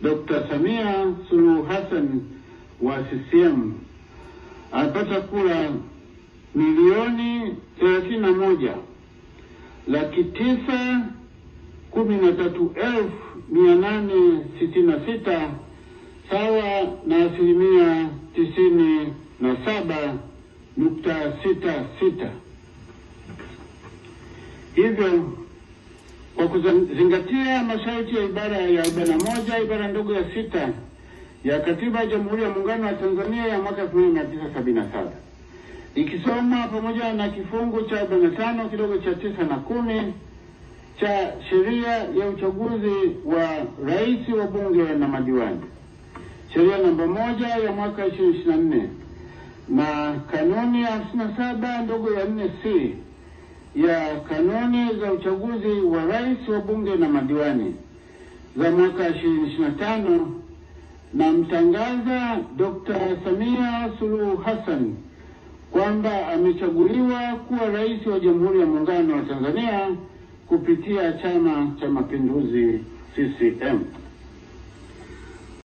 Dr. Samia Suluhu Hassan wa CCM amepata kura 1,913,866 sawa na 97.66. Hivyo kwa kuzingatia masharti ya ibara ya 41 ibara ndogo ya 6 ya Katiba ya Jamhuri ya Muungano wa Tanzania ya mwaka 1977 ikisoma pamoja na kifungu cha 45 kidogo cha 9 na 10 cha sheria ya uchaguzi wa rais, wa bunge na madiwani, sheria namba 1 ya mwaka 2024 na kanuni ya 57 ndogo ya 4C ya kanuni za uchaguzi wa rais, wa bunge na madiwani za mwaka 2025, na mtangaza Dr. Samia Suluhu Hassan kwamba amechaguliwa kuwa rais wa Jamhuri ya Muungano wa Tanzania kupitia Chama cha Mapinduzi CCM.